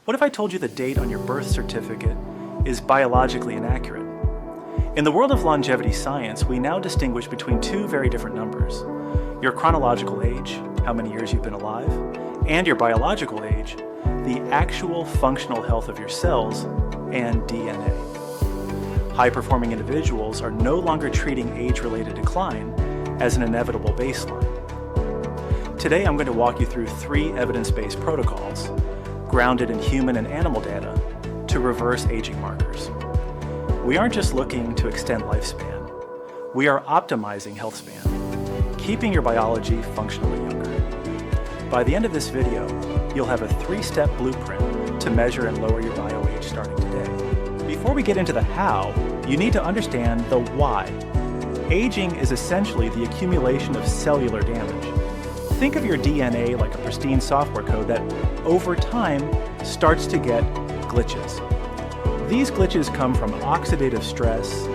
What if I told you the date on your birth certificate is biologically inaccurate? In the world of longevity science, we now distinguish between two very different numbers: your chronological age, how many years you've been alive, and your biological age, the actual functional health of your cells and DNA. High-performing individuals are no longer treating age-related decline as an inevitable baseline. Today, I'm going to walk you through 3 evidence-based protocols grounded in human and animal data to reverse aging markers. We aren't just looking to extend lifespan. We are optimizing health span, keeping your biology functionally younger. By the end of this video, you'll have a 3-step blueprint to measure and lower your BioAge starting today. Before we get into the how, you need to understand the why. Aging is essentially the accumulation of cellular damage. Think of your DNA like a pristine software code that, over time, starts to get glitches. These glitches come from oxidative stress,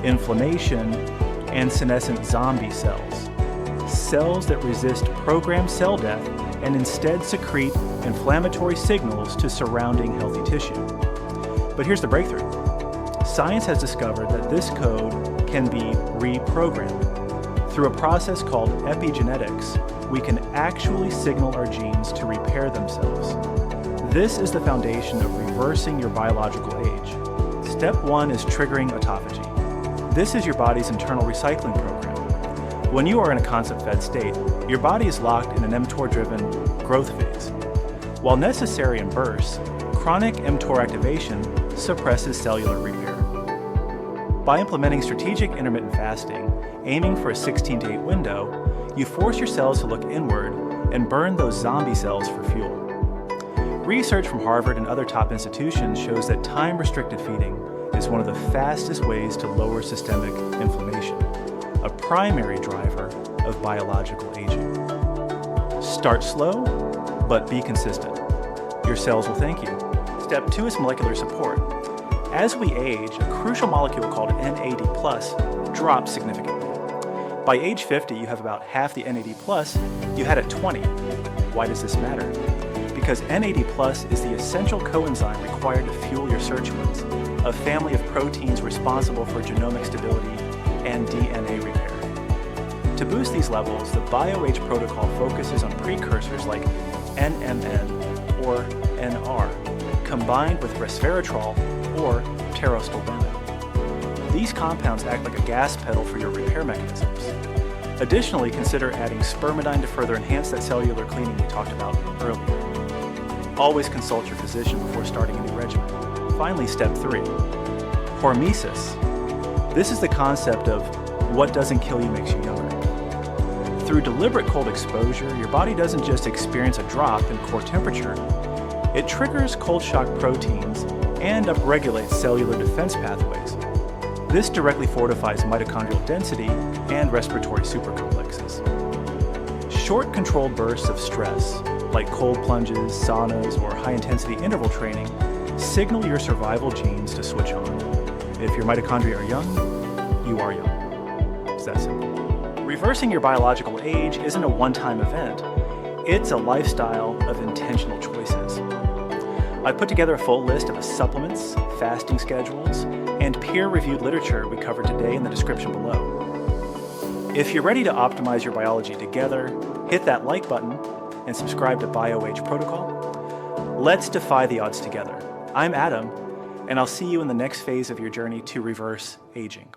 inflammation, and senescent zombie cells. Cells that resist programmed cell death and instead secrete inflammatory signals to surrounding healthy tissue. But here's the breakthrough. Science has discovered that this code can be reprogrammed. Through a process called epigenetics, we can actually signal our genes to repair themselves. This is the foundation of reversing your biological age. Step 1 is triggering autophagy. This is your body's internal recycling program. When you are in a constant-fed state, your body is locked in an mTOR-driven growth phase. While necessary in bursts, chronic mTOR activation suppresses cellular repair. By implementing strategic intermittent fasting, aiming for a 16-to-8 window, you force your cells to look inward and burn those zombie cells for fuel. Research from Harvard and other top institutions shows that time-restricted feeding is one of the fastest ways to lower systemic inflammation, a primary driver of biological aging. Start slow, but be consistent. Your cells will thank you. Step 2 is molecular support. As we age, a crucial molecule called NAD+ drops significantly. By age 50, you have about half the NAD+ you had at 20. Why does this matter? Because NAD+ is the essential coenzyme required to fuel your sirtuins, a family of proteins responsible for genomic stability and DNA repair. To boost these levels, the BioAge Protocol focuses on precursors like NMN or NR, combined with Resveratrol or pterostilbene. These compounds act like a gas pedal for your repair mechanisms. Additionally, consider adding spermidine to further enhance that cellular cleaning we talked about earlier. Always consult your physician before starting a new regimen. Finally, step 3, Hormesis. This is the concept of what doesn't kill you makes you younger. Through deliberate cold exposure, your body doesn't just experience a drop in core temperature, it triggers cold shock proteins and upregulates cellular defense pathways. This directly fortifies mitochondrial density and respiratory supercomplexes. Short controlled bursts of stress, like cold plunges, saunas, or high-intensity interval training, signal your survival genes to switch on. If your mitochondria are young, you are young. It's that simple. Reversing your biological age isn't a one-time event. It's a lifestyle of intentional choices. I put together a full list of the supplements, fasting schedules, and peer-reviewed literature we covered today in the description below. If you're ready to optimize your biology together, hit that like button and subscribe to BioAge Protocol. Let's defy the odds together. I'm Adam, and I'll see you in the next phase of your journey to reverse aging.